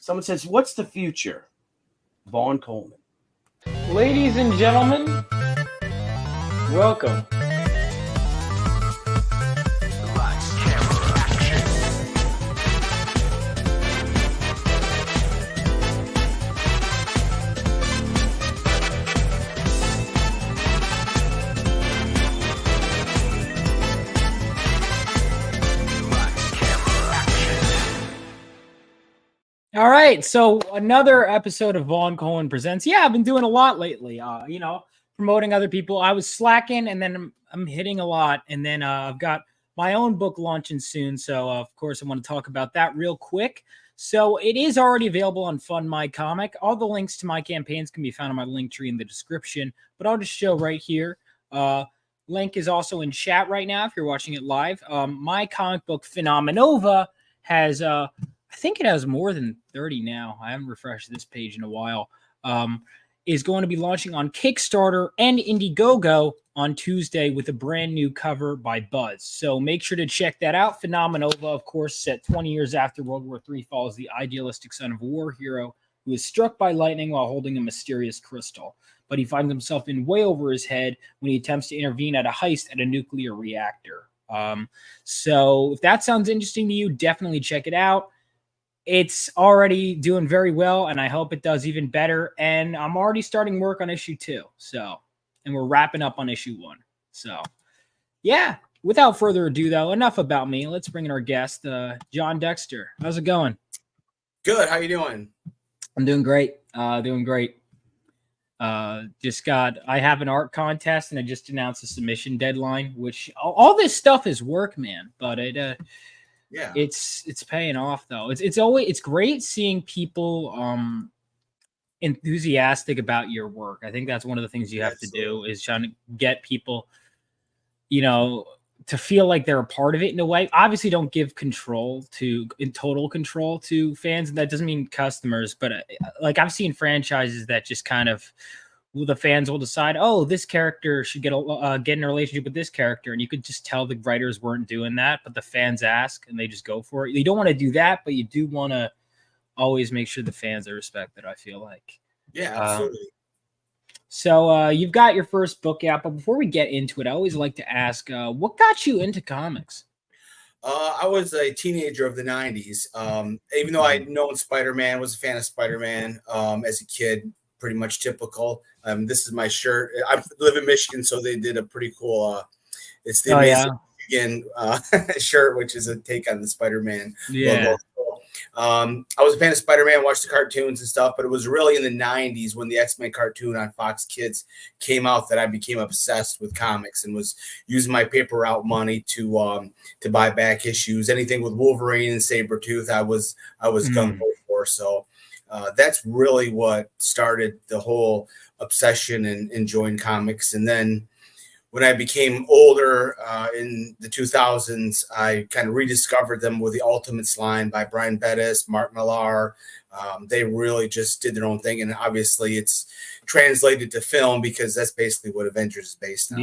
Someone says, "What's the future?" Vaughn Coleman. Ladies and gentlemen, welcome. All right, so another episode of Vaughn Coleman Presents. Yeah, I've been doing a lot lately. Promoting other people. I was slacking, and then I'm hitting a lot, and then I've got my own book launching soon. So of course, I want to talk about that real quick. So it is already available on Fund My Comic. All the links to my campaigns can be found on my link tree in the description. But I'll just show right here. Link is also in chat right now if you're watching it live. My comic book Phenomenova has I think it has more than 30 now. I haven't refreshed this page in a while. Is going to be launching on Kickstarter and Indiegogo on Tuesday with a brand new cover by Buzz. So make sure to check that out. Phenomenova, of course, set 20 years after World War III, follows the idealistic son of a war hero who is struck by lightning while holding a mysterious crystal. But he finds himself in way over his head when he attempts to intervene at a heist at a nuclear reactor. So if that sounds interesting to you, definitely check it out. It's already doing very well, and I hope it does even better. And I'm already starting work on issue 2. And we're wrapping up on issue 1. So, yeah. Without further ado, though, enough about me. Let's bring in our guest, John Dexter. How's it going? Good. How you doing? I'm doing great. Doing great. I have an art contest, and I just announced a submission deadline. Which all this stuff is work, man. But yeah, it's paying off though. It's great seeing people enthusiastic about your work. I think that's one of the things you have to do is trying to get people, to feel like they're a part of it in a way. Obviously, don't give total control to fans, and that doesn't mean customers. But like I've seen franchises that just kind of. The fans will decide, oh, this character should get in a relationship with this character. And you could just tell the writers weren't doing that, but the fans ask and they just go for it. You don't want to do that, but you do want to always make sure the fans are respected, I feel like. Yeah, absolutely. So you've got your first book out, but before we get into it, I always like to ask, what got you into comics? I was a teenager of the 90s. Even though I'd known Spider-Man, was a fan of Spider-Man as a kid. Pretty much typical. This is my shirt. I live in Michigan, so they did a pretty cool. It's the Amazing Michigan shirt, which is a take on the Spider-Man logo. I was a fan of Spider-Man, watched the cartoons and stuff, but it was really in the 90s when the X-Men cartoon on Fox Kids came out that I became obsessed with comics and was using my paper route money to buy back issues. Anything with Wolverine and Sabretooth, I was gung-ho for. So. That's really what started the whole obsession and enjoying comics. And then when I became older in the 2000s, I kind of rediscovered them with the Ultimates line by Brian Bendis, Mark Millar. They really just did their own thing. And obviously it's translated to film because that's basically what Avengers is based on.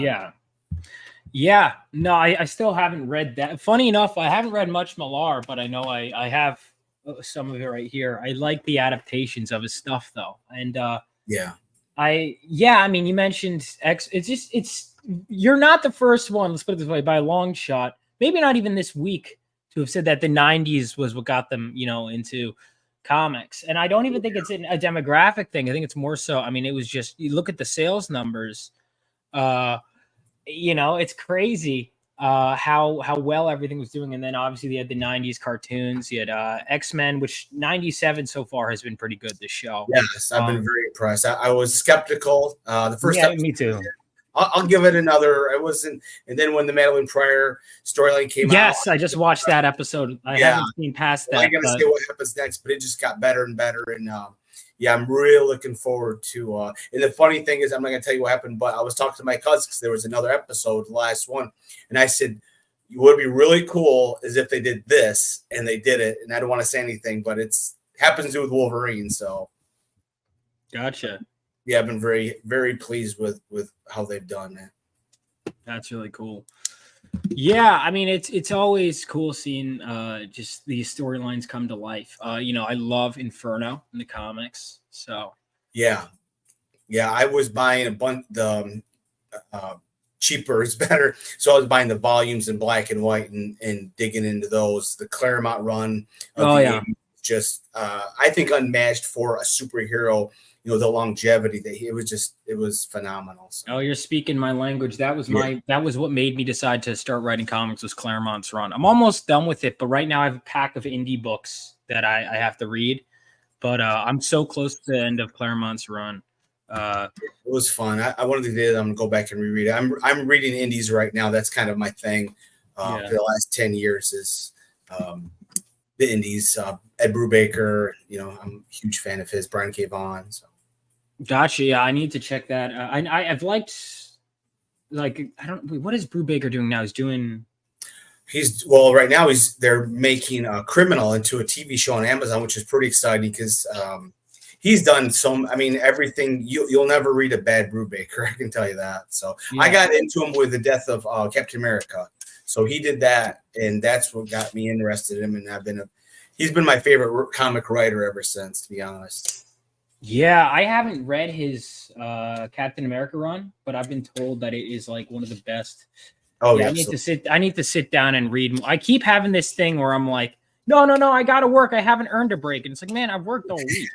Yeah. No, I still haven't read that. Funny enough, I haven't read much Millar, but I know I have some of it right here. I like the adaptations of his stuff though. And I mean, you mentioned X. You're not the first one, let's put it this way, by a long shot, maybe not even this week, to have said that the 90s was what got them, into comics. And I don't even think it's a demographic thing. I think it's more so, I mean, it was just, you look at the sales numbers, it's crazy. How well everything was doing. And then obviously they had the 90s cartoons. You had X-Men, which 97 so far has been pretty good this show. Yes, I've been very impressed. I was skeptical. The first episode, me too. I'll give it another. I wasn't. And then when the Madeline Pryor storyline came out. Yes, I just watched that episode. I haven't seen past that. I got to see what happens next, but it just got better and better. And I'm really looking forward to. And the funny thing is, I'm not going to tell you what happened, but I was talking to my cousin because there was another episode, the last one, and I said, "What would be really cool is if they did this," and they did it. And I don't want to say anything, but it's happens to do with Wolverine. So, gotcha. Yeah, I've been very, very pleased with how they've done that. That's really cool. Yeah, I mean it's always cool seeing just these storylines come to life. I love Inferno in the comics. So Yeah, yeah. I was buying a bunch uh, cheaper is better. So I was buying the volumes in black and white and digging into those. The Claremont run of oh the yeah. 80s, just I think unmatched for a superhero. The longevity it was phenomenal. So, Oh, you're speaking my language. That was what made me decide to start writing comics was Claremont's run. I'm almost done with it, but right now I have a pack of indie books that I have to read. But I'm so close to the end of Claremont's run. it was fun. I wanted to do that. I'm gonna go back and reread it. I'm reading indies right now. That's kind of my thing Yeah. for the last 10 years is the indies. Ed Brubaker, I'm a huge fan of his. Brian K. Vaughan. So. Gotcha. Yeah, I need to check that. I've liked I don't what is Brubaker doing now? He's doing Right now they're making a Criminal into a TV show on Amazon, which is pretty exciting because he's done everything. You'll never read a bad Brubaker, I can tell you that. So yeah. I got into him with the death of Captain America. So he did that, and that's what got me interested in him. And he's been my favorite comic writer ever since, to be honest. Yeah, I haven't read his Captain America run, but I've been told that it is like one of the best. Oh yeah, yeah. I need to sit down and read. I keep having this thing where I'm like, no, I gotta work. I haven't earned a break. And it's like, man, I've worked all week.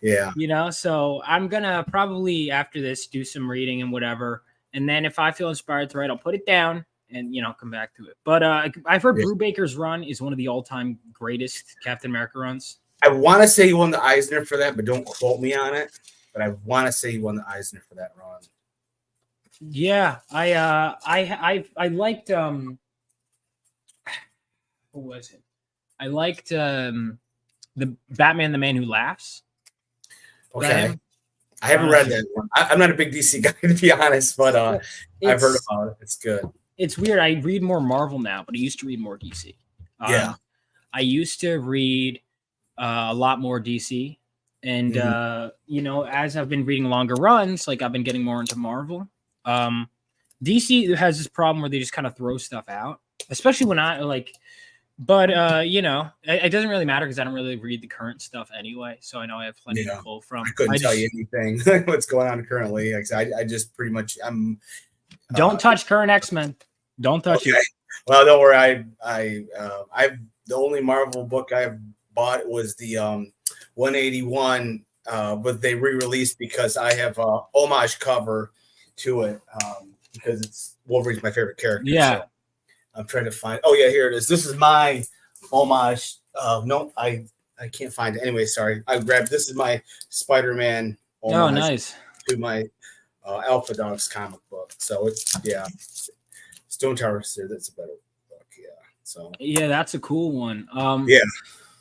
Yeah. So I'm gonna probably after this do some reading and whatever. And then if I feel inspired to write, I'll put it down and come back to it. But I've heard Brubaker's run is one of the all-time greatest Captain America runs. I want to say he won the Eisner for that, but don't quote me on it. But I want to say he won the Eisner for that run. Yeah, I liked what was it? I liked the Batman, the Man Who Laughs. Okay, I haven't read that one. I'm not a big DC guy, to be honest, but I've heard about it. It's good. It's weird. I read more Marvel now, but I used to read more DC. Yeah, I used to read a lot more DC, and as I've been reading longer runs, like I've been getting more into Marvel. DC has this problem where they just kind of throw stuff out, especially when I like. But it doesn't really matter because I don't really read the current stuff anyway, so I know I have plenty to pull from. I couldn't tell you anything what's going on currently. Like I just pretty much don't touch current X-Men. Don't touch it. Well, don't worry. I've the only Marvel book I've bought was the 181, but they re-released because I have a homage cover to it because it's Wolverine's my favorite character. Yeah. So I'm trying to find. Oh yeah, here it is. This is my homage. No, I can't find it. Anyway, sorry. I grabbed. This is my Spider-Man. Oh, nice. To my Alpha Dogs comic book. So it's Stone Tower. That's a better book. Yeah. So yeah, that's a cool one. Yeah.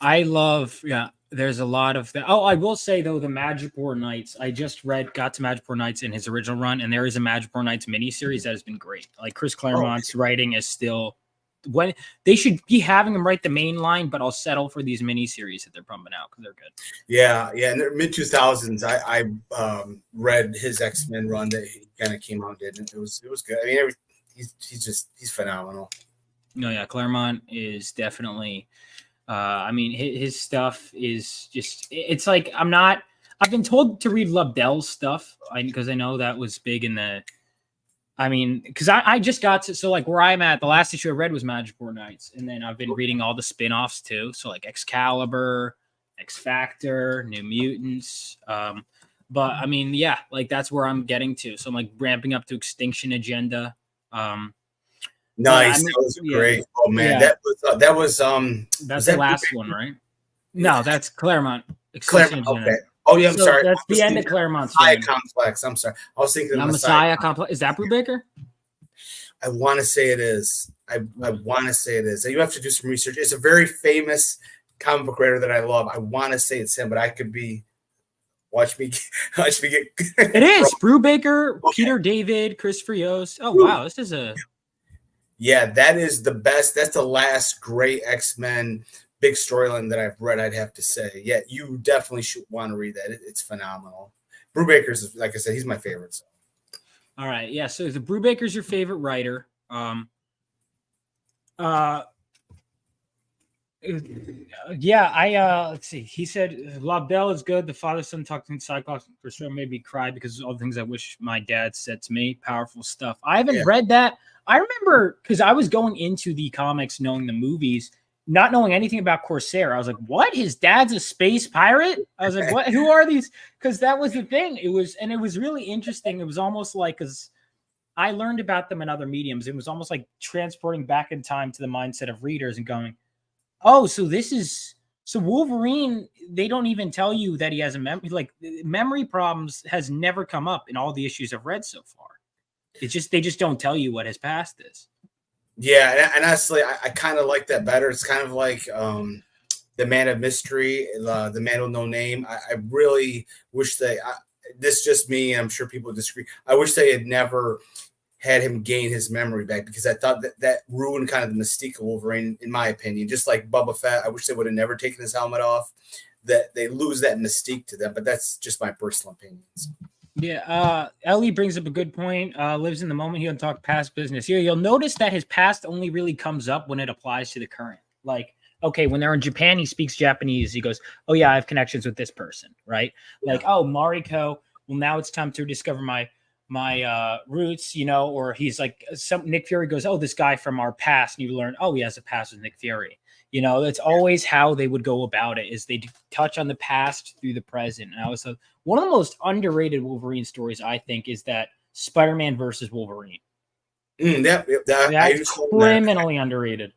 I love. Yeah. There's a lot of that. Oh, I will say though, the Magic War Knights. I just got to Magic War Knights in his original run, and there is a Magic War Knights miniseries that has been great. Like Chris Claremont's writing is still when they should be having them write the main line, but I'll settle for these miniseries that they're pumping out because they're good. Yeah, in the mid 2000s, I read his X-Men run that he kind of came out and did, and it was good. I mean, he's phenomenal. No, yeah, Claremont is definitely. I mean, his stuff is just, it's like, I've been told to read Lobdell's stuff because I know that was big in because I just got to, so like where I'm at, the last issue I read was Magic War Knights. And then I've been reading all the spin-offs too. So like Excalibur, X Factor, New Mutants. But I mean, yeah, like that's where I'm getting to. So I'm like ramping up to Extinction Agenda. Nice. That was great. Oh man, that was that's the last one, right? No, that's Claremont. Claremont. Okay. Oh yeah, I'm sorry. That's the end of Claremont's Messiah Complex. I'm sorry. I was thinking the Messiah Complex. Is that Brubaker? I want to say it is. I want to say it is. You have to do some research. It's a very famous comic book writer that I love. I want to say it's him, but I could be. Watch me get. It is Brubaker, Peter David, Christopher Yost. Oh wow, this is a. Yeah, that is the best. That's the last great X-Men big storyline that I've read, I'd have to say. Yeah, you definitely should want to read that. It's phenomenal. Brubaker's, like I said, he's my favorite. So. All right. Yeah. So the Brubaker's your favorite writer. Yeah, let's see. He said La Belle is good. The father son talking Cyclops for sure made me cry because of all the things I wish my dad said to me. Powerful stuff. I haven't read that. I remember because I was going into the comics knowing the movies, not knowing anything about Corsair. I was like, what? His dad's a space pirate? I was like, what? Who are these? Because that was the thing. It was really interesting. It was almost like, because I learned about them in other mediums. It was almost like transporting back in time to the mindset of readers and going, oh, so Wolverine, they don't even tell you that he has a memory problems has never come up in all the issues I've read so far. It's just, they just don't tell you what his past is. Yeah. And honestly, I kind of like that better. It's kind of like the Man of Mystery, the Man with No Name. I really wish this is just me, and I'm sure people disagree. I wish they had never had him gain his memory back, because I thought that ruined kind of the mystique of Wolverine, in my opinion. Just like Boba Fett, I wish they would have never taken his helmet off. That they lose that mystique to them, but that's just my personal opinions. Yeah, Ellie brings up a good point. Lives in the moment. He doesn't talk past business. Yeah, you'll notice that his past only really comes up when it applies to the current. Like, okay, when they're in Japan, he speaks Japanese. He goes, "Oh yeah, I have connections with this person," right? Yeah. Like, oh, Mariko. Well, now it's time to discover my roots, or he's like, Nick Fury goes, oh, this guy from our past, and you learn, oh, he has a past with Nick Fury. That's always how they would go about it, is they touch on the past through the present. And I was one of the most underrated Wolverine stories, I think, is that Spider-Man versus Wolverine. That's criminally underrated.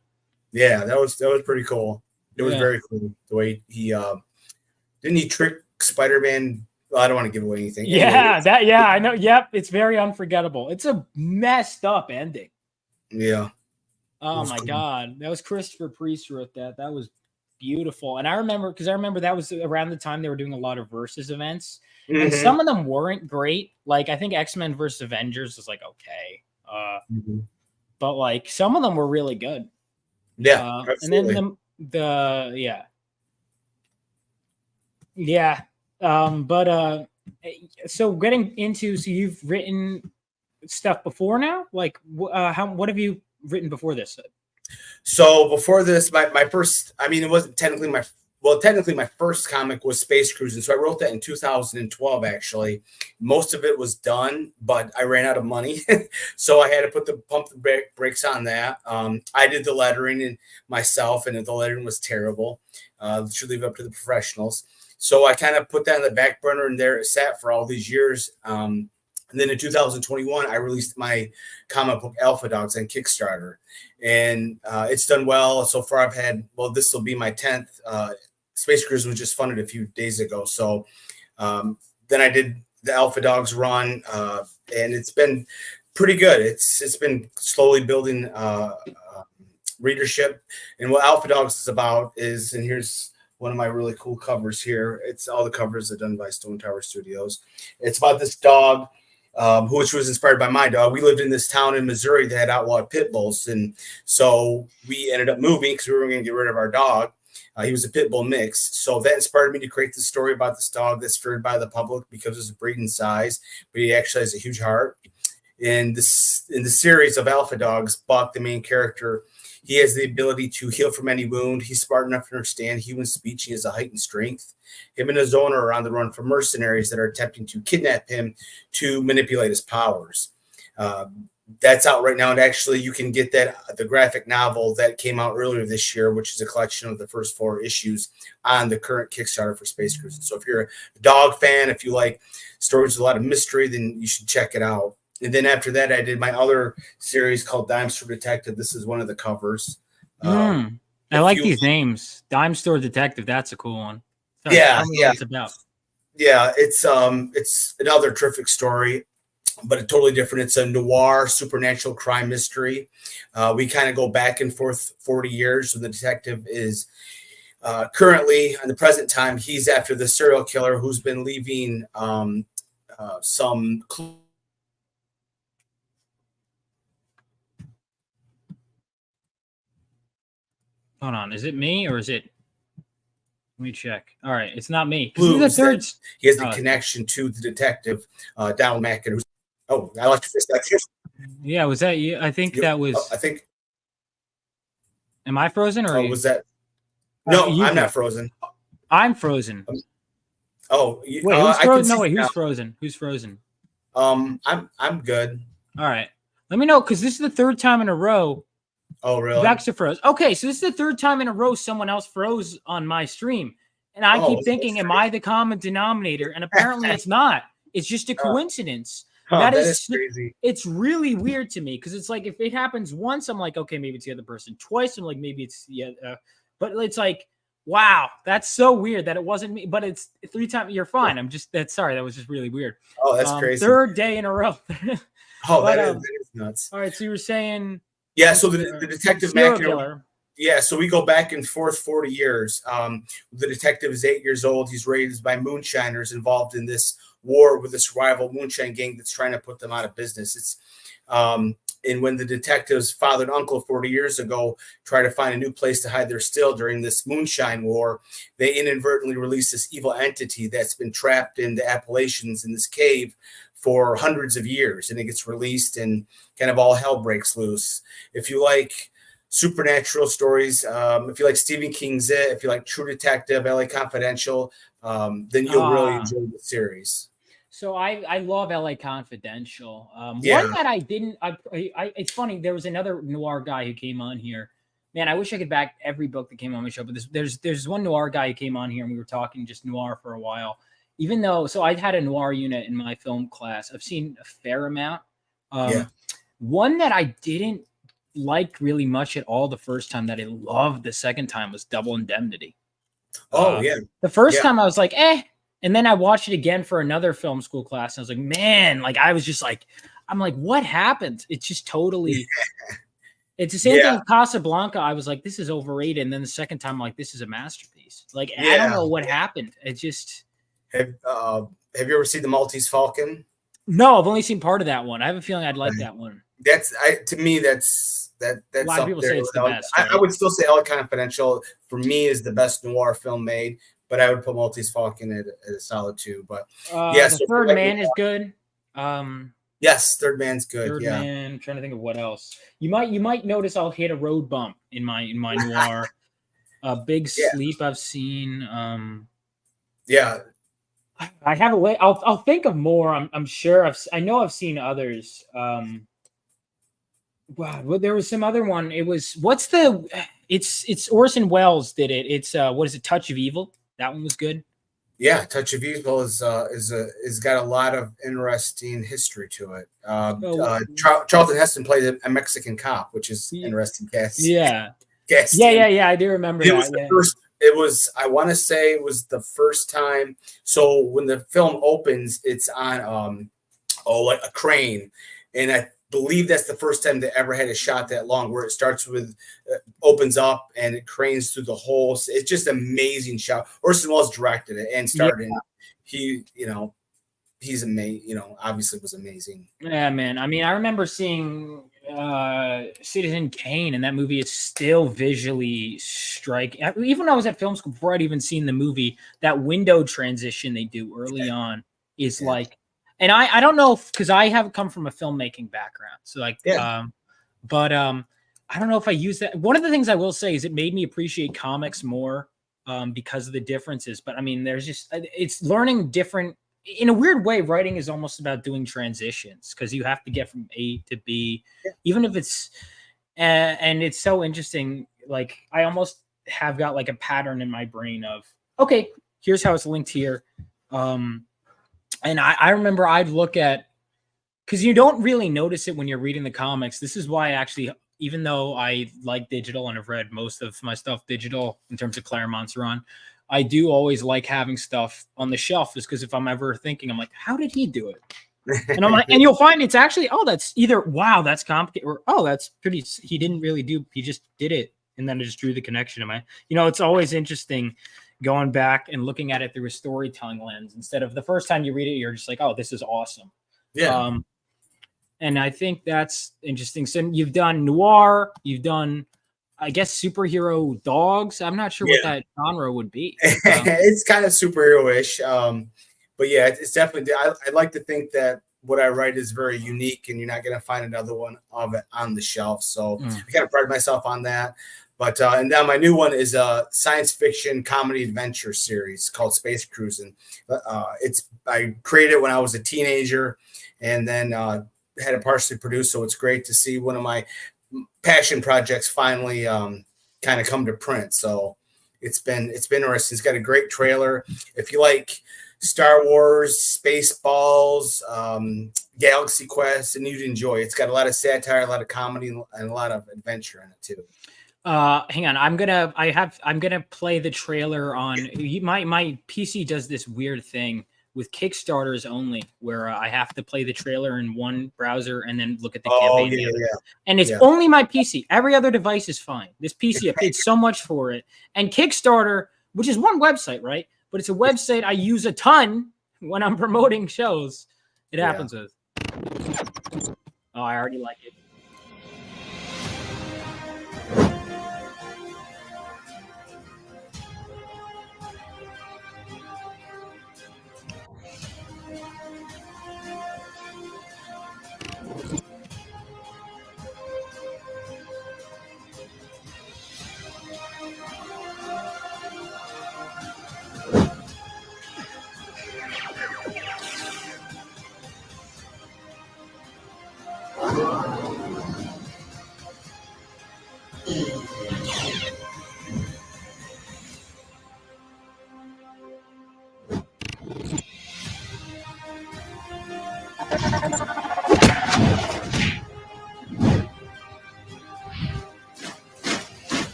Yeah, that was pretty cool. It was very cool the way he didn't he trick Spider-Man. Well, I don't want to give away anything. Yeah, I know. Yep, it's very unforgettable. It's a messed up ending. Yeah. Oh my God, that was Christopher Priest wrote that. That was beautiful. And I remember that was around the time they were doing a lot of versus events, and some of them weren't great. Like I think X-Men versus Avengers was like okay, but like some of them were really good. Yeah, and then so getting into, so you've written stuff before now, like what have you written before this? So before this, my first, it wasn't technically my first comic was Space Cruising. So I wrote that in 2012, actually. Most of it was done, but I ran out of money. So I had to pump the brakes on that. I did the lettering and myself, and the lettering was terrible. Should leave it up to the professionals. So I kind of put that on the back burner, and there it sat for all these years. And then in 2021, I released my comic book Alpha Dogs on Kickstarter, and it's done well. So far I've had, this will be my 10th. Space Cruise was just funded a few days ago. So then I did the Alpha Dogs run, and it's been pretty good. It's been slowly building readership. And what Alpha Dogs is about is, and here's one of my really cool covers here. It's all the covers are done by Stone Tower Studios. It's about this dog, which was inspired by my dog. We lived in this town in Missouri that had outlawed pit bulls. And so we ended up moving because we were going to get rid of our dog. He was a pit bull mix. So that inspired me to create this story about this dog that's feared by the public because of his breeding size, but he actually has a huge heart. In the series of Alpha Dogs, Buck, the main character, he has the ability to heal from any wound. He's smart enough to understand human speech. He has a heightened strength. Him and his owner are on the run from mercenaries that are attempting to kidnap him to manipulate his powers. That's out right now. And actually, you can get the graphic novel that came out earlier this year, which is a collection of the first 4 issues on the current Kickstarter for Space Cruising. So if you're a dog fan, if you like stories with a lot of mystery, then you should check it out. And then after that, I did my other series called Dime Store Detective. This is one of the covers. I like these names. Dime Store Detective. That's a cool one. So yeah. What it's about. Yeah, it's another terrific story, but totally different. It's a noir supernatural crime mystery. We kind of go back and forth 40 years. So the detective is currently, in the present time, he's after the serial killer who's been leaving some clues. Hold on, is it me or is it? Let me check. All right, it's not me. He has the connection to the detective, Donald Mackin. I like to fist that. Yeah, was that you? I think that was. I think. Am I frozen or Oh, was that? No, you I'm not frozen? frozen. I'm frozen. Wait, who's I can frozen? see No, wait, you who's now. frozen? Who's frozen? I'm good. All right, let me know because this is the third time in a row Oh, really? Dexter froze. Okay, so this is the third time in a row someone else froze on my stream. And I Oh, keep thinking, am I the common denominator? And apparently it's not. It's just a coincidence. oh, That that is is, crazy. it's really weird to me because it's like if it happens once, I'm like, okay, maybe it's the other person. Twice, I'm like, maybe it's but it's like, wow, that's so weird that it wasn't me. But it's 3 times. You're fine. I'm just that's sorry. That was just really weird. Oh, that's crazy. Third day in a row. Oh, But, that is nuts. all right, so you were saying, Yeah, so the detective serial Mac, killer. yeah, so we go back and forth 40 years. The detective is 8 years old. He's raised by moonshiners involved in this war with this rival moonshine gang that's trying to put them out of business. It's and when the detective's father and uncle 40 years ago try to find a new place to hide their still during this moonshine war, they inadvertently release this evil entity that's been trapped in the Appalachians in this cave for hundreds of years, and it gets released and kind of all hell breaks loose. If you like supernatural stories, if you like Stephen King's It, if you like True Detective, LA Confidential, then you'll really enjoy the series. So I love LA Confidential. Yeah. One that I didn't. It's funny. There was another noir guy who came on here. Man, I wish I could back every book that came on my show. But there's one noir guy who came on here and we were talking just noir for a while. Even though, so I had a noir unit in my film class. I've seen a fair amount. One that I didn't like really much at all the first time that I loved the second time was Double Indemnity. Oh, yeah. The first time I was like, eh. And then I watched it again for another film school class. And I was like, man, like I was just like, I'm like, what happened? It's just totally, it's the same thing with Casablanca. I was like, this is overrated. And then the second time, I'm like, this is a masterpiece. Like, I don't know what happened. It just. Have you ever seen The Maltese Falcon? No, I've only seen part of that one. I have a feeling I'd like that one. To me, that's a lot of people say it's the best. I would still say LA Confidential for me is the best noir film made, but I would put Maltese Falcon at a solid 2. But the Third Man is good. Yes, Third Man's good. Third Man. I'm trying to think of what else. You might notice I'll hit a road bump in my noir. Big Sleep I've seen. I have a way. I'll think of more. I'm sure. I know I've seen others. Wow, well, there was some other one. It was it's Orson Welles did it. It's what is it? Touch of Evil. That one was good. Yeah, Touch of Evil is got a lot of interesting history to it. Charlton Heston played a Mexican cop, which is interesting. Yeah. I do remember that. I want to say it was the first time. So when the film opens, it's on like a crane, and I believe that's the first time they ever had a shot that long, where it starts with opens up and it cranes through the hole. It's just an amazing shot. Orson Welles directed it and starred in it. He's amazing. Obviously was amazing. Yeah, man. I mean, I remember seeing Citizen Kane, and that movie is still visually striking. Even when I was at film school, before I'd even seen the movie, that window transition they do early on is like, and I don't know because I have come from a filmmaking background, so like, but I don't know if I use that. One of the things I will say is it made me appreciate comics more because of the differences. But I mean, it's learning different. In a weird way, writing is almost about doing transitions because you have to get from A to B, even if it's, and it's so interesting. Like I almost have got like a pattern in my brain of, okay, here's how it's linked here. And I remember I'd look at, because you don't really notice it when you're reading the comics. This is why actually, even though I like digital and I've read most of my stuff digital in terms of Claremont's run, I do always like having stuff on the shelf, is because if I'm ever thinking, I'm like, how did he do it? And I'm like, and you'll find it's actually, that's either, wow, that's complicated, or, that's pretty, he didn't really he just did it. And then I just drew the connection. It's always interesting going back and looking at it through a storytelling lens, instead of the first time you read it, you're just like, oh, this is awesome. Yeah. And I think that's interesting. So you've done noir, you've done, I guess, superhero dogs. I'm not sure what that genre would be. It's kind of superhero-ish. But yeah, it's definitely, I like to think that what I write is very unique, and you're not going to find another one of it on the shelf. So I kind of pride myself on that. But and now my new one is a science fiction comedy adventure series called Space Cruising. I created it when I was a teenager, and then had it partially produced. So it's great to see one of my passion projects finally kind of come to print. So it's been interesting. It's got a great trailer. If you like Star Wars, Spaceballs, Galaxy Quest, and you'd enjoy it. It's got a lot of satire, a lot of comedy, and a lot of adventure in it too. Hang on, I'm gonna play the trailer on my PC does this weird thing with Kickstarters only, where I have to play the trailer in one browser and then look at the campaign. And it's only my PC. Every other device is fine. This PC, I paid so much for it. And Kickstarter, which is one website, right? But it's a website I use a ton when I'm promoting shows. It happens with. Oh, I already like it.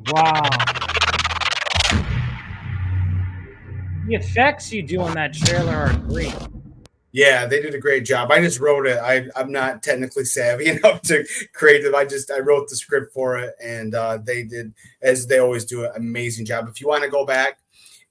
Wow. The effects you do on that trailer are great. Yeah, they did a great job. I just wrote it. I'm not technically savvy enough to create it. I wrote the script for it, and they did, as they always do, an amazing job. If you want to go back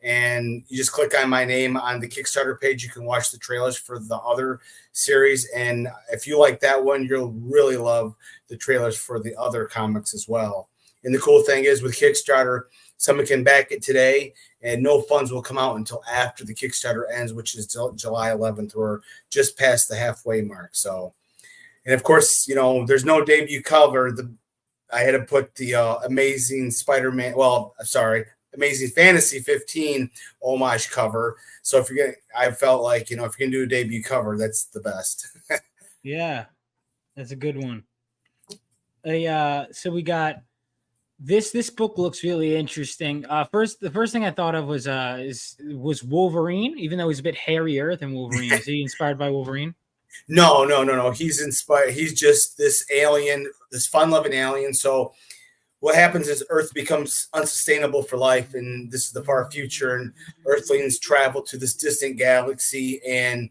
and you just click on my name on the Kickstarter page, you can watch the trailers for the other series. And if you like that one, you'll really love the trailers for the other comics as well. And the cool thing is with Kickstarter, someone can back it today, and no funds will come out until after the Kickstarter ends, which is July 11th. We're just past the halfway mark. So, and of course, there's no debut cover. I had to put the Amazing Fantasy 15 homage cover. So I felt like, if you're gonna do a debut cover, that's the best. Yeah, that's a good one. So we got. This book looks really interesting. The first thing I thought of was Wolverine, even though he's a bit hairier than Wolverine. Is he inspired by Wolverine? No. He's inspired. He's just this alien, this fun-loving alien. So what happens is Earth becomes unsustainable for life, and this is the far future, and Earthlings travel to this distant galaxy and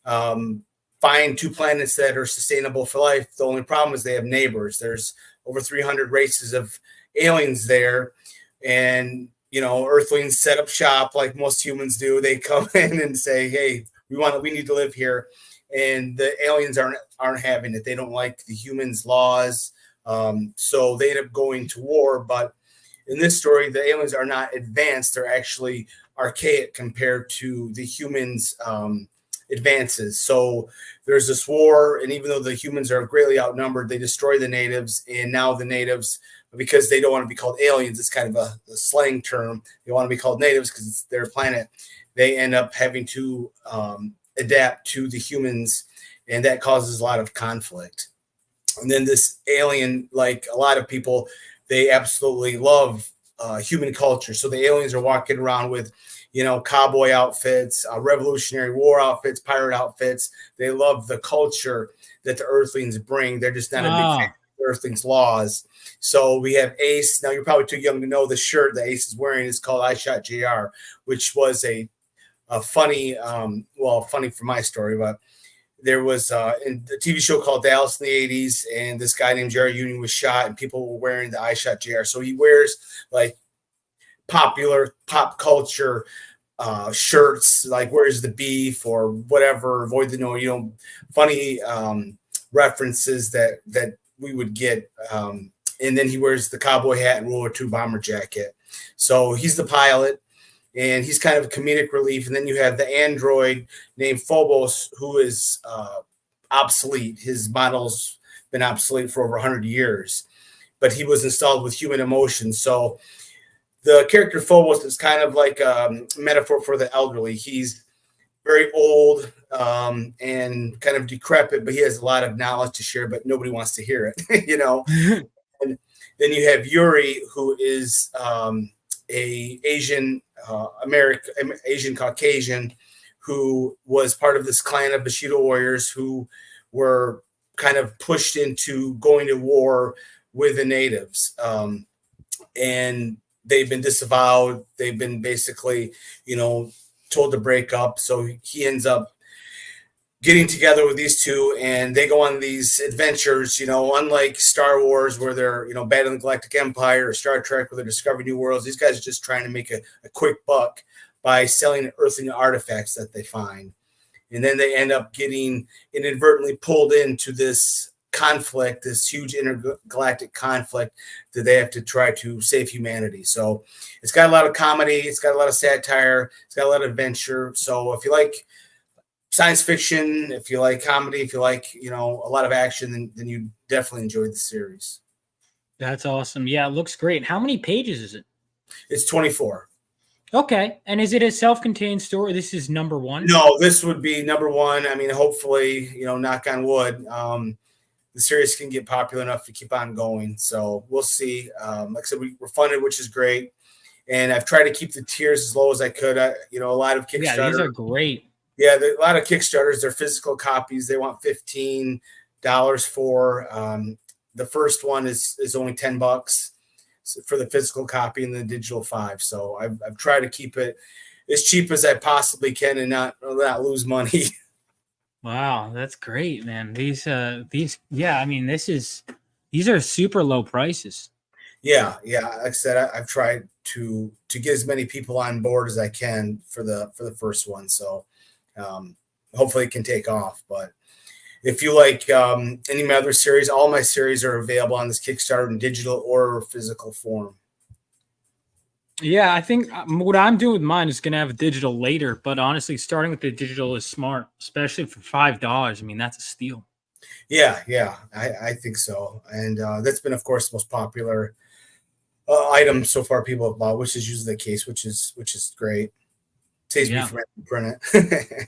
find two planets that are sustainable for life. The only problem is they have neighbors. There's over 300 races of aliens there, and Earthlings set up shop like most humans do. They come in and say, hey, we need to live here, and the aliens aren't having it. They don't like the humans' laws, so they end up going to war. But in this story, the aliens are not advanced. They're actually archaic compared to the humans advances. So there's this war, and even though the humans are greatly outnumbered, they destroy the natives, and now the natives, because they don't want to be called aliens, it's kind of a slang term. They want to be called natives because it's their planet. They end up having to adapt to the humans, and that causes a lot of conflict. And then this alien, like a lot of people, they absolutely love human culture. So the aliens are walking around with, cowboy outfits, Revolutionary War outfits, pirate outfits. They love the culture that the Earthlings bring. They're just not a big fan of the Earthlings' laws. So we have Ace. Now, you're probably too young to know the shirt that Ace is wearing is called I Shot JR, which was a funny, funny for my story, but there was in the TV show called Dallas in the 80s, and this guy named Jerry Union was shot, and people were wearing the I Shot JR. So he wears like popular pop culture shirts, like Where's the Beef or whatever, Avoid the No, funny references that we would get. And then he wears the cowboy hat and World War II bomber jacket. So he's the pilot, and he's kind of comedic relief. And then you have the android named Phobos, who is obsolete. His model's been obsolete for over 100 years, but he was installed with human emotions. So the character Phobos is kind of like a metaphor for the elderly. He's very old and kind of decrepit, but he has a lot of knowledge to share, but nobody wants to hear it, And then you have Yuri, who is a Asian Asian Caucasian, who was part of this clan of Bushido warriors who were kind of pushed into going to war with the natives. And they've been disavowed. They've been basically, told to break up. So he ends up getting together with these two, and they go on these adventures, unlike Star Wars where they're, battling the Galactic Empire, or Star Trek where they're discovering new worlds. These guys are just trying to make a quick buck by selling earthly artifacts that they find. And then they end up getting inadvertently pulled into this conflict, this huge intergalactic conflict that they have to try to save humanity. So it's got a lot of comedy, it's got a lot of satire, it's got a lot of adventure. So if you like science fiction, if you like comedy, if you like, a lot of action, then you definitely enjoyed the series. That's awesome. Yeah, it looks great. How many pages is it? It's 24. Okay. And is it a self-contained story? This is number one? No, this would be number one. I mean, hopefully, knock on wood, the series can get popular enough to keep on going. So we'll see. Like I said, we're funded, which is great. And I've tried to keep the tiers as low as I could. A lot of Kickstarter. Yeah, these are great. Yeah, a lot of Kickstarters, they're physical copies. They want $15 for. The first one is only $10 for the physical copy, and the digital $5. So I've tried to keep it as cheap as I possibly can and not lose money. Wow, that's great, man. These yeah, I mean, these are super low prices. Yeah. Like I said, I've tried to get as many people on board as I can for the first one. So hopefully it can take off. But if you like any of my other series, all my series are available on this Kickstarter in digital or physical form. Yeah, I think what I'm doing with mine is going to have a digital later, but honestly, starting with the digital is smart, especially for $5. I mean, that's a steal. Yeah, I think so. And that's been, of course, the most popular item so far people have bought, which is usually the case, which is great. Saves me from having to print it.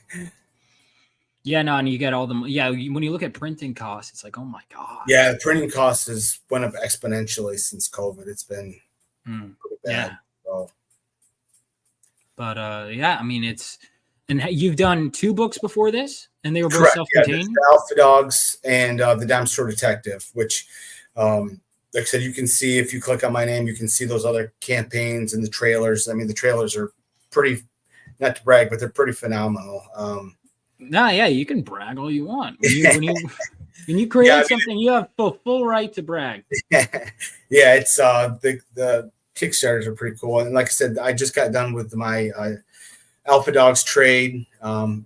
Yeah, no, and you get all the when you look at printing costs, it's like, oh my god. Yeah, the printing costs has went up exponentially since COVID. It's been pretty bad. Yeah. So. But I mean, and you've done 2 books before this, and they were both Correct. self-contained. The Alpha Dogs and the Dime Store Detective, which, like I said, you can see if you click on my name, you can see those other campaigns and the trailers. I mean, the trailers are pretty, not to brag, but they're pretty phenomenal. You can brag all you want. When you create something, you have full right to brag. Yeah, it's the Kickstarters are pretty cool. And like I said, I just got done with my Alpha Dogs trade,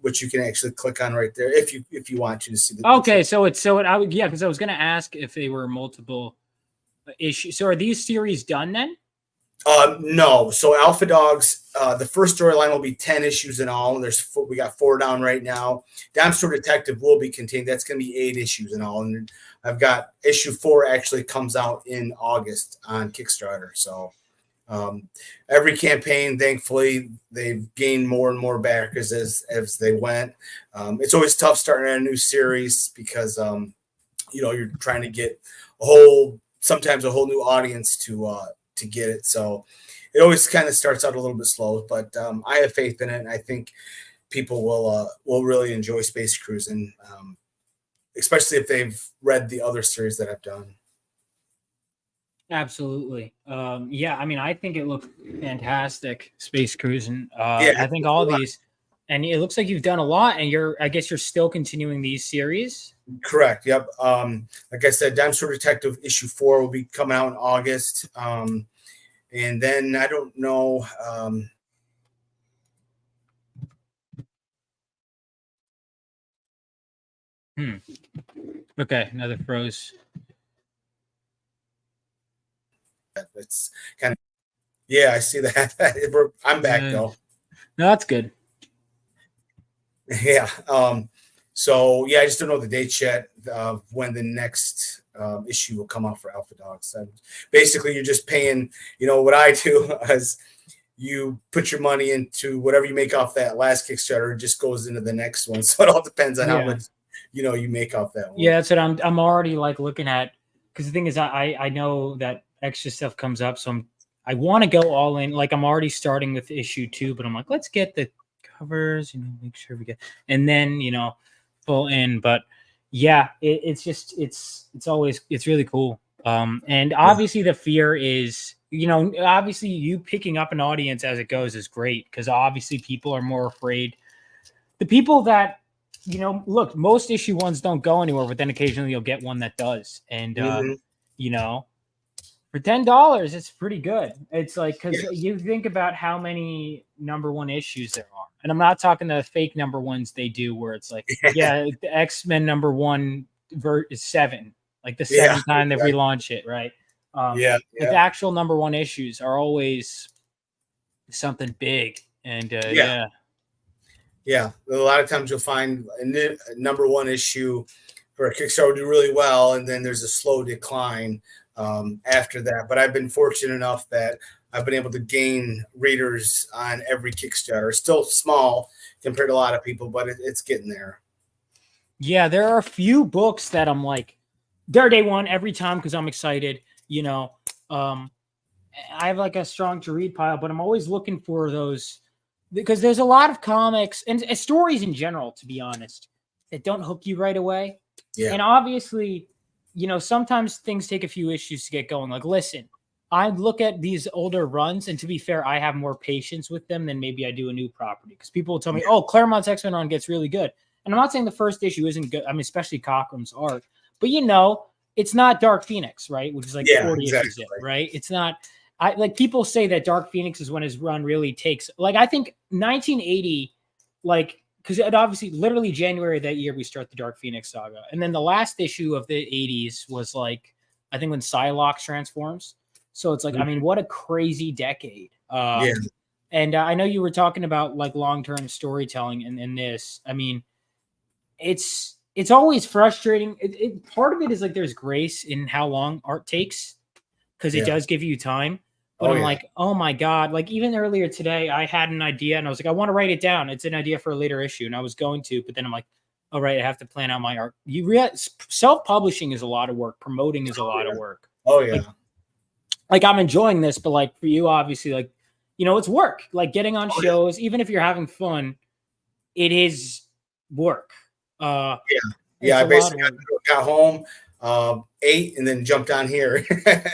which you can actually click on right there if you want to see the. Okay, because I was going to ask if they were multiple issues. So are these series done then? No. So Alpha Dogs, the first storyline will be 10 issues in all. We got 4 down right now. Dexter Detective will be contained. That's going to be 8 issues in all. And I've got issue 4 actually comes out in August on Kickstarter. So every campaign, thankfully, they've gained more and more backers as they went. It's always tough starting a new series because, you're trying to get sometimes a whole new audience to get it. So it always kind of starts out a little bit slow, but I have faith in it. And I think people will really enjoy Space Cruising, especially if they've read the other series that I've done. Absolutely. Yeah, I mean, I think it looked fantastic, Space Cruising. Yeah, I think all these, and it looks like you've done a lot, and I guess you're still continuing these series. Correct. Yep. Like I said, Dexter Detective issue 4 will be coming out in August. And then I don't know. Okay, another froze. It's kind of, I see that. I'm back though. No, that's good. Yeah. So I just don't know the date yet of when the next issue will come out for Alpha Dogs. And basically, you're just paying. What I do is you put your money into whatever you make off that last Kickstarter. It just goes into the next one. So it all depends on how much you make off that one. Yeah, that's what I'm already like looking at, because the thing is I know that extra stuff comes up, so I want to go all in. Like I'm already starting with issue 2, but I'm like, let's get the covers, make sure we get, and then full in. But yeah, it's really cool. And obviously the fear is, obviously you picking up an audience as it goes is great, because obviously people are more afraid. The people that look, most issue 1s don't go anywhere, but then occasionally you'll get one that does. And for $10, it's pretty good. It's like, because you think about how many #1 issues there are. And I'm not talking the fake #1s they do where it's like, the X-Men #1 is 7, like the 7th time they relaunch it, right? But the actual #1 issues are always something big. And a lot of times you'll find a #1 issue for a Kickstarter will do really well, and then there's a slow decline after that. But I've been fortunate enough that I've been able to gain readers on every Kickstarter. Still small compared to a lot of people, but it's getting there. Yeah, there are a few books that I'm like, they're day one every time because I'm excited. I have like a strong to read pile, but I'm always looking for those, because there's a lot of comics and stories in general, to be honest, that don't hook you right away. Yeah. And obviously, sometimes things take a few issues to get going. Like, listen, I look at these older runs, and to be fair, I have more patience with them than maybe I do a new property, because people will tell me, oh, Claremont's X-Men run gets really good. And I'm not saying the first issue isn't good. I mean, especially Cockrum's art, but it's not Dark Phoenix, right? Which is like 40 issues in, right? It's not. Like people say that Dark Phoenix is when his run really takes. Like I think 1980, because it obviously literally January of that year we start the Dark Phoenix saga, and then the last issue of the 80s was like I think when Psylocke transforms. So it's like I mean, what a crazy decade. And I know you were talking about like long-term storytelling in this. I mean, it's always frustrating. Part of it is like there's grace in how long art takes, because it does give you time. But I'm like, oh my God. Like even earlier today, I had an idea and I was like, I want to write it down. It's an idea for a later issue. And I was going to, but then I'm like, all right, I have to plan out my art. Self-publishing is a lot of work. Promoting is a lot of work. Oh yeah. Like I'm enjoying this, but like for you, obviously, like, it's work. Like getting on shows, even if you're having fun, it is work. I basically got home, ate, and then jumped on here.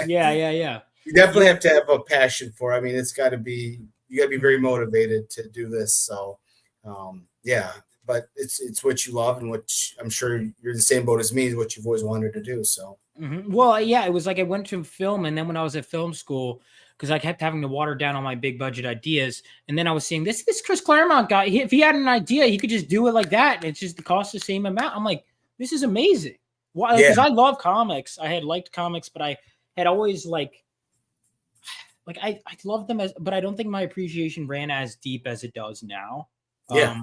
Yeah. You definitely have to have a passion for it. I mean, you got to be very motivated to do this. So, but it's what you love, and what I'm sure you're the same boat as me, is what you've always wanted to do. So, Well, yeah, it was like I went to film, and then when I was at film school, because I kept having to water down all my big budget ideas, and then I was seeing this Chris Claremont guy. If he had an idea, he could just do it like that, and it's just cost the same amount. I'm like, this is amazing. Why? Because I love comics. I had liked comics, but I had always like like I love them but I don't think my appreciation ran as deep as it does now. Yeah.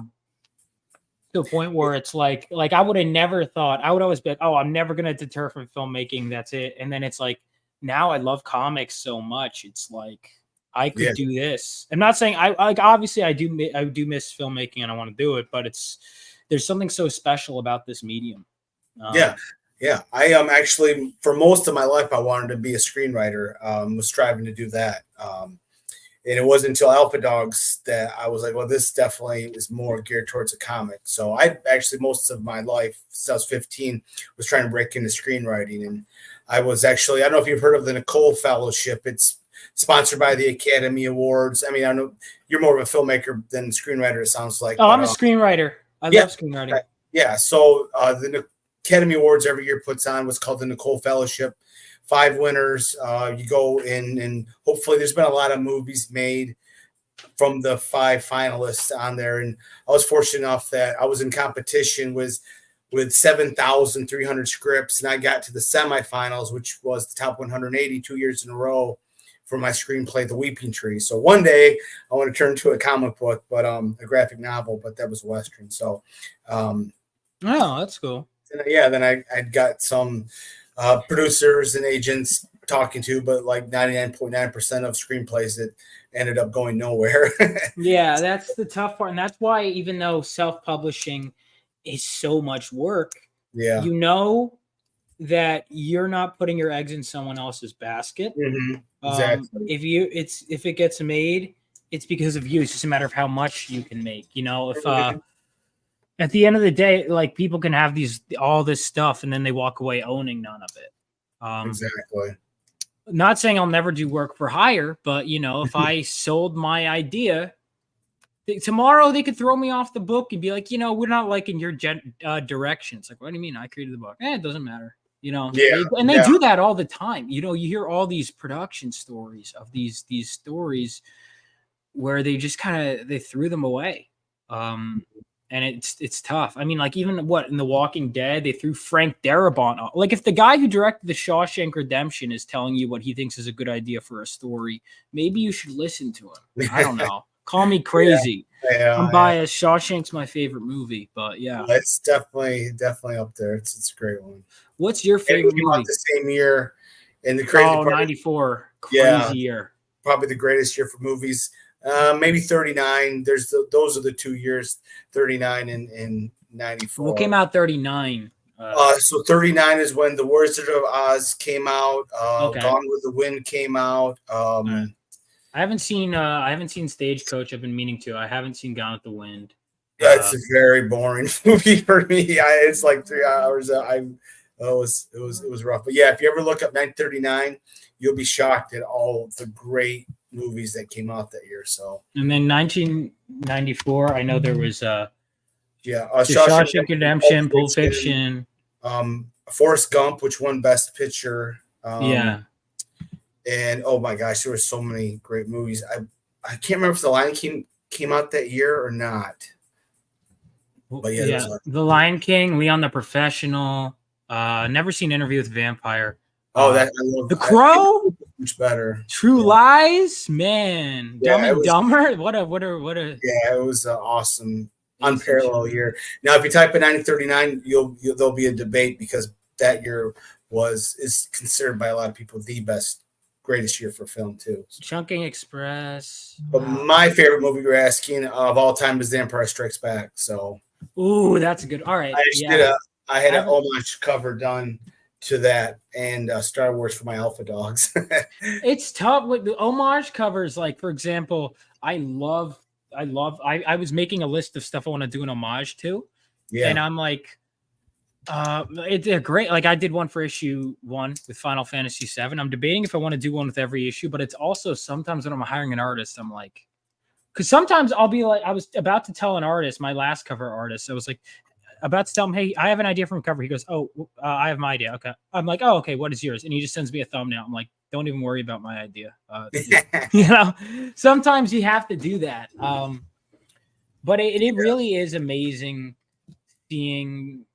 To a point where it's like I would have never thought. I would always be like, oh, I'm never gonna deter from filmmaking. That's it. And then it's like now I love comics so much. It's like I could do this. I'm not saying I like. Obviously, I do miss filmmaking and I want to do it, but there's something so special about this medium. Yeah. I actually for most of my life I wanted to be a screenwriter. Was striving to do that. And it wasn't until Alpha Dogs that I was like, well, this definitely is more geared towards a comic. So I actually, most of my life, since I was 15, was trying to break into screenwriting. And I was actually, I don't know if you've heard of the Nicole Fellowship. It's sponsored by the Academy Awards. I mean, I know you're more of a filmmaker than screenwriter, it sounds like. Oh, I'm a screenwriter. I love screenwriting. Yeah. So the Academy Awards every year puts on what's called the Nicole Fellowship. 5 winners. You go in, and hopefully there's been a lot of movies made from the 5 finalists on there. And I was fortunate enough that I was in competition with 7,300 scripts, and I got to the semifinals, which was the top 180 2 years in a row for my screenplay, The Weeping Tree. So one day I want to turn to a comic book, but a graphic novel, but that was Western. So, oh, that's cool. Then I got some producers and agents talking to, but like 99.9% of screenplays that ended up going nowhere. Yeah, that's the tough part. And that's why, even though self-publishing is so much work, you know that you're not putting your eggs in someone else's basket. Exactly. If it gets made, it's because of you. It's just a matter of how much you can make. You know, if at the end of the day, like, people can have all this stuff and then they walk away owning none of it. Exactly. Not saying I'll never do work for hire, but you know, if I sold my idea tomorrow, they could throw me off the book and be like, you know, we're not liking your direction. It's like, what do you mean? I created the book. It doesn't matter. You know, they do that all the time. You know, you hear all these production stories of these stories where they just they threw them away. And it's tough. I mean, like, even in The Walking Dead, they threw Frank Darabont off. Like, if the guy who directed The Shawshank Redemption is telling you what he thinks is a good idea for a story, maybe you should listen to him. I don't know. Call me crazy. I'm biased. Shawshank's my favorite movie, but yeah. It's definitely up there. It's a great one. What's your favorite movie? The same year, and the crazy part, 94. Crazy year. Probably the greatest year for movies. Maybe 39. Those are the 2 years, 39 and 94. What came out 39? So 39 is when The Wizard of Oz came out. Gone with the Wind came out. I haven't seen Stagecoach. I've been meaning to. I haven't seen Gone with the Wind. Yeah, it's a very boring movie for me. It's like 3 hours. It was rough. But yeah, if you ever look up 1939, you'll be shocked at all the great movies that came out that year. So, and then 1994, I know there was Shawshank Redemption, Pulp Fiction, Forrest Gump, which won Best Picture. And oh my gosh, there were so many great movies. I can't remember if The Lion King came out that year or not. But The Lion King, Leon the Professional. Never seen Interview with the Vampire. The Crow. Much better. True Lies, man. Dumb and Dumber. What a. Yeah, it was an awesome, unparalleled year. Now, if you type in 1939, there'll be a debate because that year is considered by a lot of people the greatest year for film too. Chunking Express. But my favorite movie you're asking of all time is The Empire Strikes Back. So. Ooh, that's a good. All right. I had an homage cover done to that and Star Wars for my Alpha Dogs. It's tough with the homage covers. Like, for example, I was making a list of stuff I want to do an homage to. Yeah. And I'm like, it's great. Like, I did one for issue 1 with Final Fantasy VII. I'm debating if I want to do one with every issue, but it's also sometimes when I'm hiring an artist, I'm like, because sometimes I'll be like, I was about to tell an artist, my last cover artist, I was like, about to tell him, hey, I have an idea from a cover. He goes, I have my idea. Okay. I'm like, oh, okay, what is yours? And he just sends me a thumbnail. I'm like, don't even worry about my idea. You know, sometimes you have to do that. But it really is amazing seeing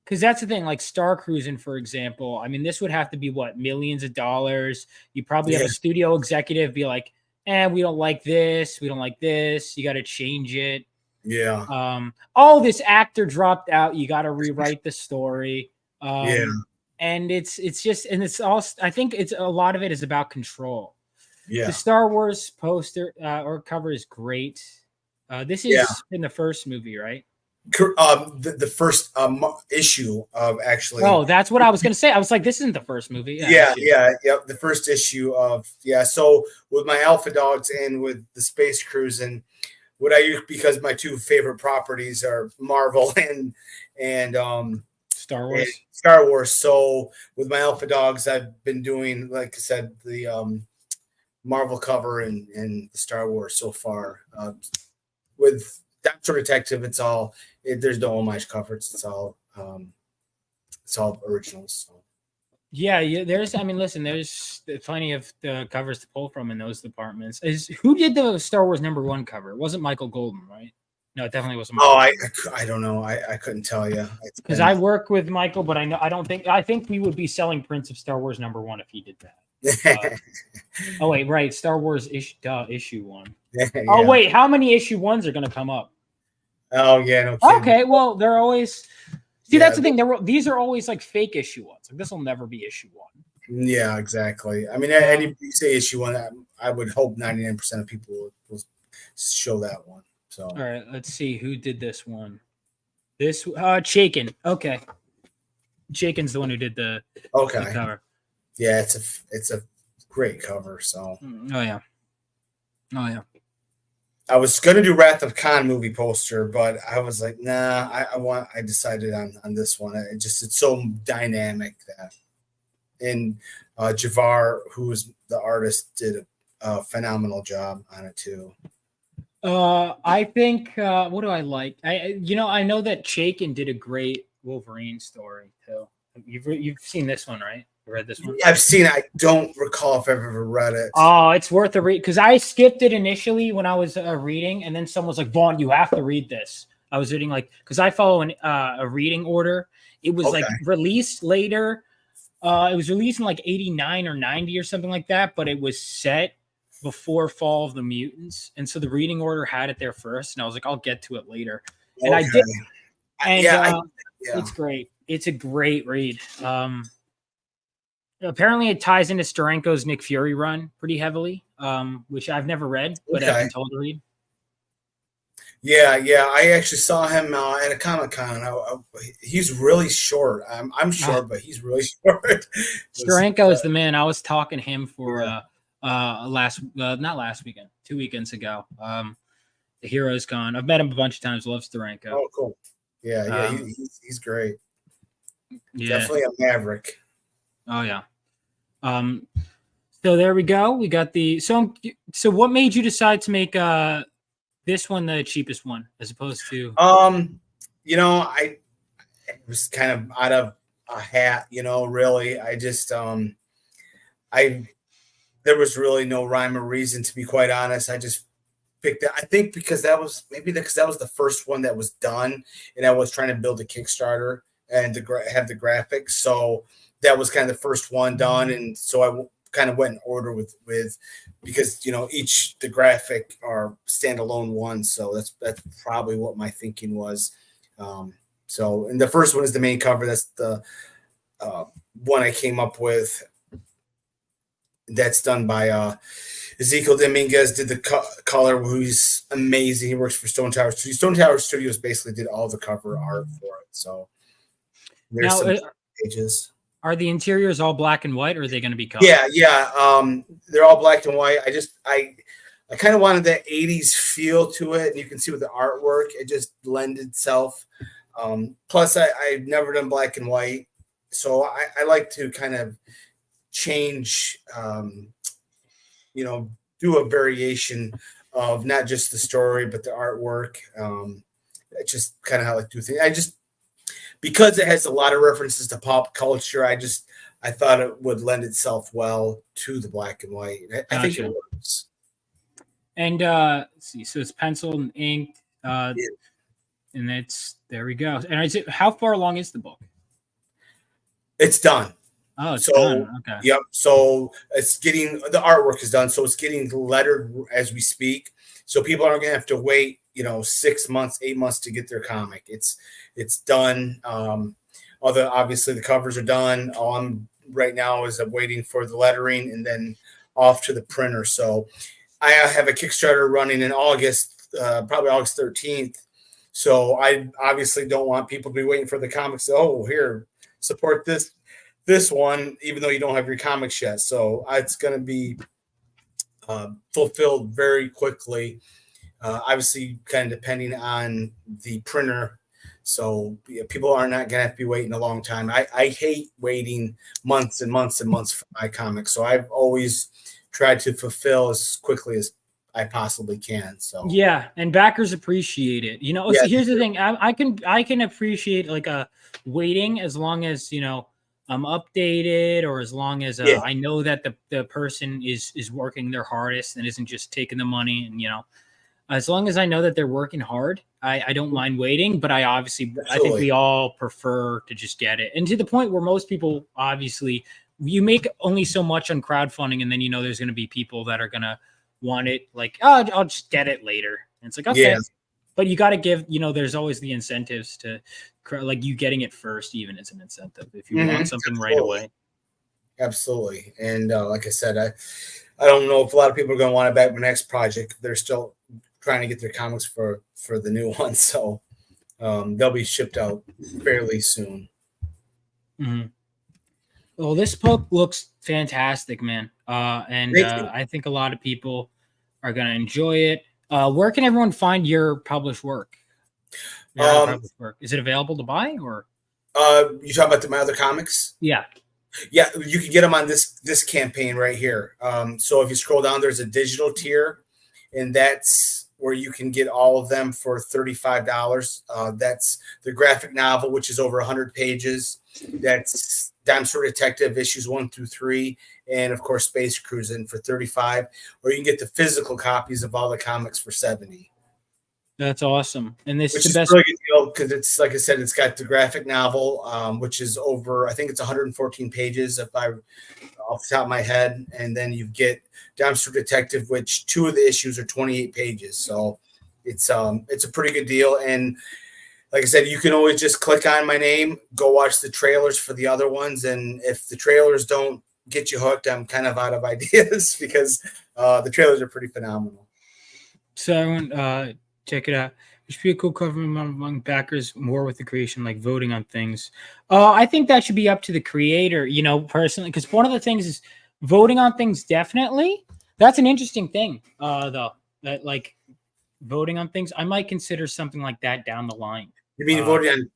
because that's the thing, like Star Cruising, for example. I mean, this would have to be what, millions of dollars. You probably have a studio executive be like, we don't like this. We don't like this. You got to change it. Yeah. All this actor dropped out. You got to rewrite the story. And it's just, and it's all, I think it's a lot of it is about control. Yeah. The Star Wars poster or cover is great. This is in the first movie, right? The first issue of actually. Oh, that's what I was gonna say. I was like, this isn't the first movie. Yeah. The first issue of So with my Alpha Dogs and with the Space Cruising, what I use, because my two favorite properties are Marvel and Star Wars. Star Wars. So with my Alpha Dogs, I've been doing, like I said, the Marvel cover and the Star Wars so far. With Dexter Detective, there's no homage covers. It's all originals. So. Yeah. There's plenty of the covers to pull from in those departments. Who did the Star Wars #1 cover? It wasn't Michael Golden, right? No, it definitely wasn't. I don't know. I couldn't tell you because I work with Michael, but I think we would be selling prints of Star Wars #1 if he did that. Oh wait, right, Star Wars issue 1. Yeah. Oh wait, how many issue 1s are going to come up? Oh yeah, no kidding. Okay, well they're always that's the thing. These are always like fake issue 1s. Like this will never be issue 1. Yeah, exactly. I mean, any you say issue 1, I would hope 99% of people will show that one. So all right, let's see who did this one. This Chaykin. Okay, Chaykin's the one who did the cover. Yeah, it's a great cover. So oh yeah. I was gonna do Wrath of Khan movie poster, but I was like, nah. I decided on this one. It's so dynamic that, and Javar, who is the artist, did a phenomenal job on it too. I think what do I like? I know that Chaykin did a great Wolverine story too. You've seen this one, right? You read this one? I've seen it. I don't recall if I've ever read it. Oh, it's worth a read because I skipped it initially when I was reading, and then someone was like, "Vaughn, you have to read this." I was reading because I follow a reading order. It was like released later. It was released in like 89 or 90 or something like that, but it was set before Fall of the Mutants, and so the reading order had it there first, and I was like, I'll get to it later, and I did. And it's great. It's a great read. Apparently, it ties into Steranko's Nick Fury run pretty heavily, which I've never read, but I've been told to read. Yeah. I actually saw him at a Comic-Con. He's really short. I'm short, but he's really short. Steranko is the man. I was talking to him for not last weekend, 2 weekends ago. The Heroes Con. I've met him a bunch of times. Love Steranko. Oh, cool. Yeah. He's great. Yeah. Definitely a maverick. Oh yeah. So there we go. We got so what made you decide to make this one the cheapest one as opposed to I was kind of out of a hat, really. I just there was really no rhyme or reason, to be quite honest. I just picked it. I think because that was the first one that was done, and I was trying to build a Kickstarter and to have the graphics. So that was kind of the first one done, and so I kind of went in order with because the graphic are standalone ones, so that's probably what my thinking was. So, and the first one is the main cover. That's the one I came up with. That's done by Ezekiel Dominguez. Did the color, who's amazing. He works for Stone Tower Studios. Stone Tower Studios basically did all the cover art for it. So there's some pages. Are the interiors all black and white, or are they going to be colored? Yeah. They're all black and white. I kind of wanted that 80s feel to it, and you can see with the artwork, it just lends itself. Plus, I've never done black and white, so I like to kind of change, do a variation of not just the story, but the artwork. It's just kind of how I like to do things. Because it has a lot of references to pop culture, I thought it would lend itself well to the black and white. I think it works. And let's see, so it's penciled and inked, and there we go. And how far along is the book? It's done. Oh, it's So, done. Okay. yep. So the artwork is done. So it's getting lettered as we speak. So people aren't going to have to wait, 6 months, 8 months to get their comic. It's done. Although obviously the covers are done. All I'm right now is I'm waiting for the lettering and then off to the printer. So I have a Kickstarter running in August, probably August 13th. So I obviously don't want people to be waiting for the comics. Oh, here, support this one, even though you don't have your comics yet. So it's going to be fulfilled very quickly. Obviously, kind of depending on the printer. So people are not going to have to be waiting a long time. I hate waiting months and months and months for my comics. So I've always tried to fulfill as quickly as I possibly can. So yeah, and backers appreciate it. Yeah. So here's the thing. I can appreciate like a waiting as long as I'm updated, or as long as Yeah. I know that the person is working their hardest and isn't just taking the money. And as long as I know that they're working hard, I don't mind waiting. But I think Absolutely. we all prefer to just get it, and to the point where most people obviously you make only so much on crowdfunding, and then there's going to be people that are going to want it like, oh, I'll just get it later. And it's like, okay, Yeah. but you got to give, there's always the incentives to like you getting it first, even as an incentive if you want something right away. Absolutely. And like I said, I don't know if a lot of people are going to want it back my next project. They're still trying to get their comics for the new one. So they'll be shipped out fairly soon. Mm-hmm. Well, this book looks fantastic, man. And I think a lot of people are going to enjoy it. Where can everyone find your published work? Is it available to buy, or? You talking about my other comics? Yeah. Yeah, you can get them on this campaign right here. So if you scroll down, there's a digital tier, and that's where you can get all of them for $35. That's the graphic novel, which is over 100 pages. That's Dexter Detective issues 1 through 3, and of course Space Cruising for $35. Or you can get the physical copies of all the comics for $70. That's awesome. And this Which is the best. Really good deal because it's, like I said, it's got the graphic novel, which is over, I think it's 114 pages off the top of my head. And then you get Dexter Detective, which 2 of the issues are 28 pages. So it's a pretty good deal. And like I said, you can always just click on my name, go watch the trailers for the other ones. And if the trailers don't get you hooked, I'm kind of out of ideas because the trailers are pretty phenomenal. So everyone, check it out. It should be a cool cover among backers, more with the creation, like voting on things. I think that should be up to the creator, personally, because one of the things is voting on things. Definitely. That's an interesting thing, though, that like voting on things. I might consider something like that down the line. You mean voting on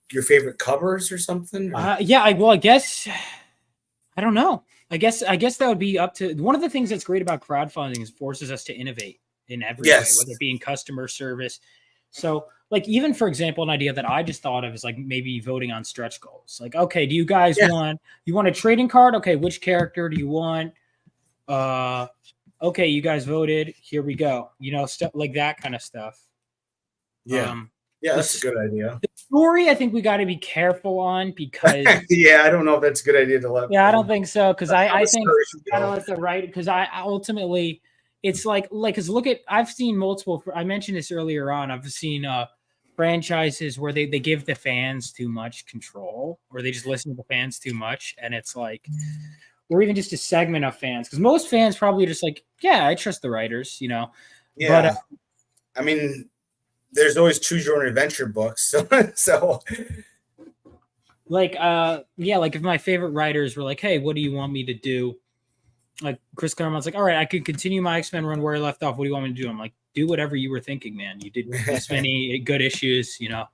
your favorite covers or something? Or? Yeah. I guess, I don't know. I guess that would be up to one of the things that's great about crowdfunding is forces us to innovate in every way, whether it be in customer service. So like, even for example, an idea that I just thought of is like maybe voting on stretch goals. Like, okay, do you guys want a trading card? Okay. Which character do you want? Okay. You guys voted, here we go. Stuff like that kind of stuff. Yeah. That's a good idea. The story, I think we got to be careful on because yeah, I don't know if that's a good idea to let. Yeah, I don't think so. Cause I think kind of let the right, because I ultimately, it's like, cause I've seen multiple, I mentioned this earlier on. I've seen franchises where they give the fans too much control, or they just listen to the fans too much. And it's like, or even just a segment of fans. Cause most fans probably just like, yeah, I trust the writers, Yeah. But I mean, there's always choose your own adventure books. So like, like if my favorite writers were like, hey, what do you want me to do? Like Chris Claremont's like, all right, I could continue my X-Men run where I left off. What do you want me to do? I'm like, do whatever you were thinking, man. You did this many good issues, then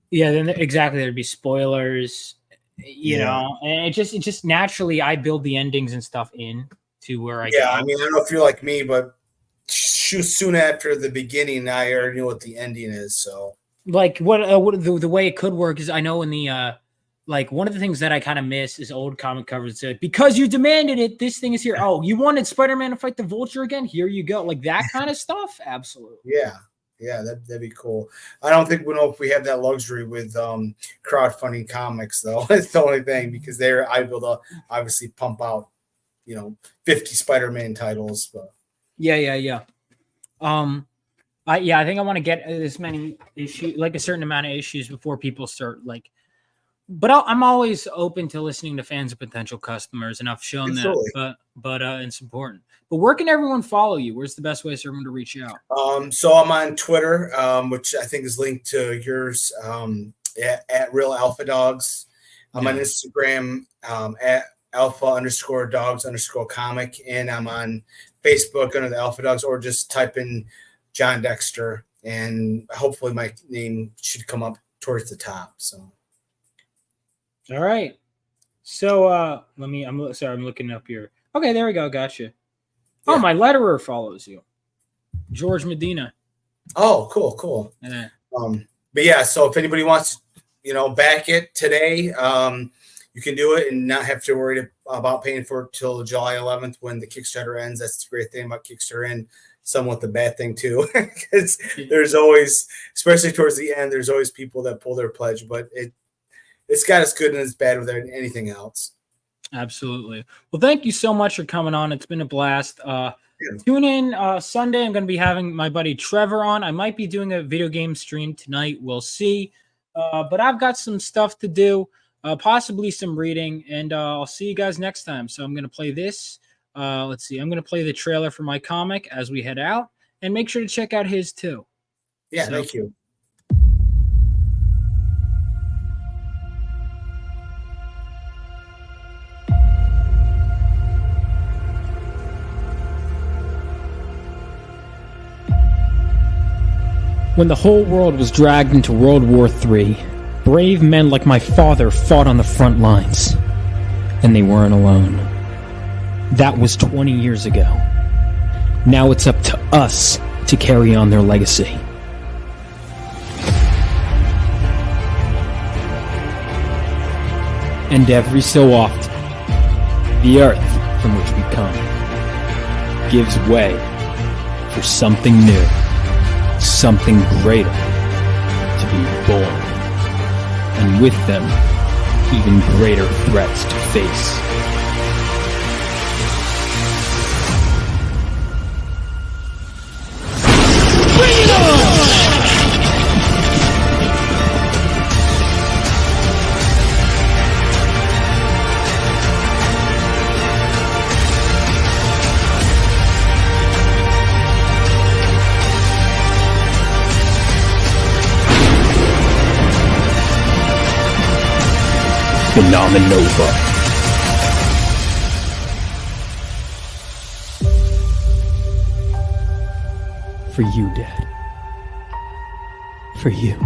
exactly. There'd be spoilers, know, and it just naturally, I build the endings and stuff in to where I go. I mean, I don't know if you're like me, but soon after the beginning, I already knew what the ending is. So like what the way it could work is, I know in the, like one of the things that I kind of miss is old comic covers. Said, because you demanded it, this thing is here. Oh, you wanted Spider-Man to fight the Vulture again? Here you go. Like that kind of stuff. Absolutely. Yeah. Yeah, that'd be cool. I don't think we know if we have that luxury with crowdfunding comics, though. That's the only thing, because they're able to obviously pump out, 50 Spider-Man titles. But Yeah. I think I want to get this many issues, like a certain amount of issues, before people start like. But I'm always open to listening to fans and potential customers, and I've shown Absolutely. that. But it's important. But where can everyone follow you? Where's the best way for everyone to reach out? So I'm on Twitter, which I think is linked to yours, at Real Alpha Dogs. I'm on Instagram at Alpha_Dogs_comic, and I'm on Facebook under the Alpha Dogs, or just type in John Dexter, and hopefully my name should come up towards the top. So, all right. So I'm looking up your. Okay, there we go. Gotcha. Oh, my letterer follows you, George Medina. Oh, cool. Yeah. But yeah, so if anybody wants, back it today, you can do it and not have to worry about paying for it till July 11th when the Kickstarter ends. That's the great thing about Kickstarter, and somewhat the bad thing too, because there's always, especially towards the end, there's always people that pull their pledge, but it's got as good and as bad with anything else. Absolutely. Well, thank you so much for coming on. It's been a blast. Tune in Sunday. I'm going to be having my buddy Trevor on. I might be doing a video game stream tonight. We'll see. But I've got some stuff to do, possibly some reading, and I'll see you guys next time. So I'm going to play this. Let's see. I'm going to play the trailer for my comic as we head out, and make sure to check out his too. Yeah, thank you. When the whole world was dragged into World War III, brave men like my father fought on the front lines. And they weren't alone. That was 20 years ago. Now it's up to us to carry on their legacy. And every so often, the earth from which we come gives way for something new. Something greater to be born, and with them, even greater threats to face. Bring it on! Phenomenova. For you, Dad. For you.